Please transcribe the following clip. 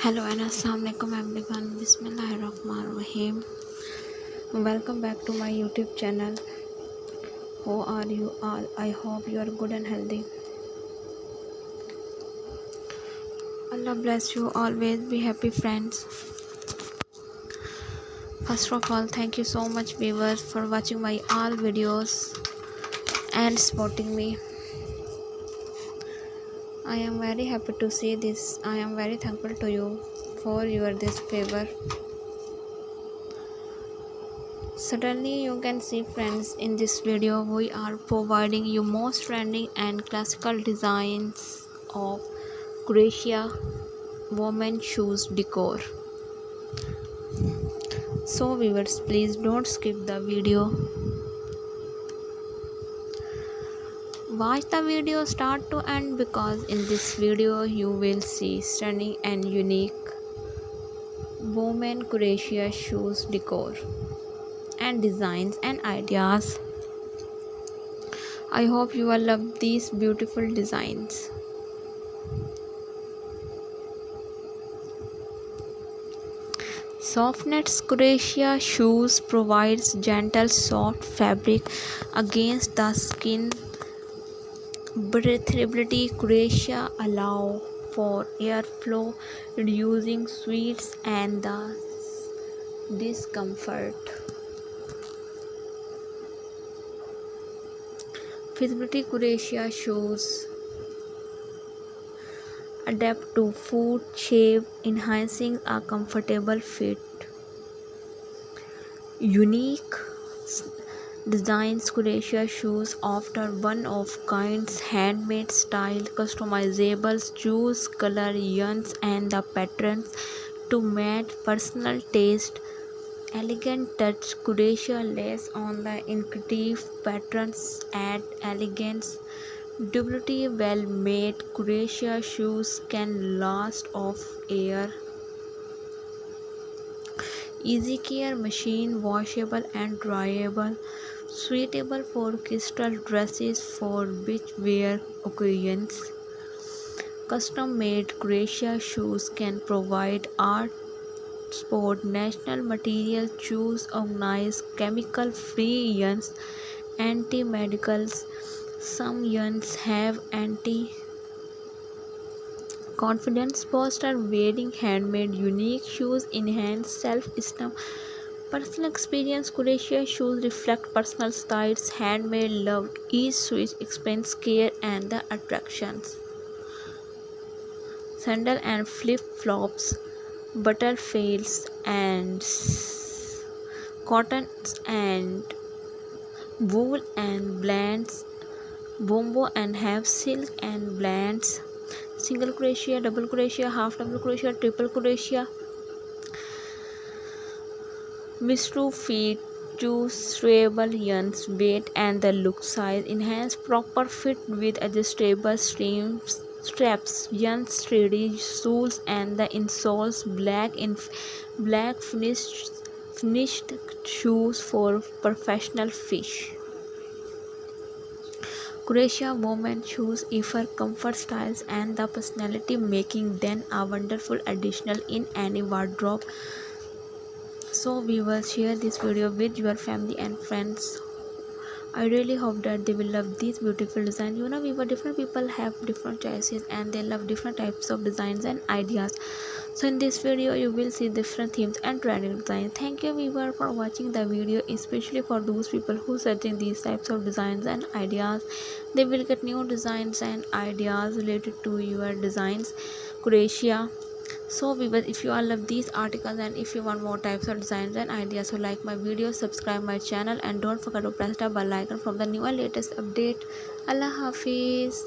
Hello and Assalamualaikum everyone. Bismillahirrahmanirrahim. Welcome back to my YouTube channel. How are you all? I hope you are good and healthy. Allah bless you. Always be happy, friends. First of all, thank you so much, viewers, for watching my all videos and supporting me. I am very happy to see this. I am very thankful to you for your this favor. Certainly you can see, friends, in this video we are providing you most trending and classical designs of Crochet women shoes decor. So viewers, please don't skip the video. Watch the video start to end, because in this video you will see stunning and unique women Crochet shoes decor and designs and ideas. I hope you will love these beautiful designs. Softnet's Crochet shoes provides gentle soft fabric against the skin. Breathability Crochet allow for airflow, reducing sweats and the discomfort. Feasibility Crochet shoes adapt to foot shape, enhancing a comfortable fit. Unique designs Crochet shoes offer one-of-kind handmade style, customizable choose color, yarns and the patterns to match personal taste. Elegant touch Crochet lace on the intricate patterns add elegance. Durability well made Crochet shoes can last off air. Easy care, machine washable and dryable, suitable for crystal dresses for beach wear occasions. Custom made Crochet shoes can provide art sport national material, choose organized chemical free yarns, anti medicals. Some yarns have anti confidence poster wearing handmade unique shoes enhance self-esteem. Personal experience Crochet shoes reflect personal styles, handmade loved each switch expense care and the attractions. Sandal and flip-flops, butterflies and cottons and wool and blends, bombo and have silk and blends. Single crochet, double crochet, half double crochet, triple crochet. Mistru feet, choose suitable yarns, weight and the look size. Enhance proper fit with adjustable straps, yarn steady soles and the insoles. Black finished shoes for professional fish. Crochet women shoes offer comfort, styles and the personality, making them a wonderful addition in any wardrobe. So viewers, share this video with your family and friends. I really hope that they will love these beautiful designs. Viewer, different people have different choices and they love different types of designs and ideas. So in this video you will see different themes and trending designs. Thank you viewer for watching the video, especially for those people who searching these types of designs and ideas. They will get new designs and ideas related to your designs Crochet. So viewers, if you all love these articles and if you want more types of designs and ideas, so like my video, subscribe my channel and don't forget to press the bell icon from the new and latest update. Allah Hafiz.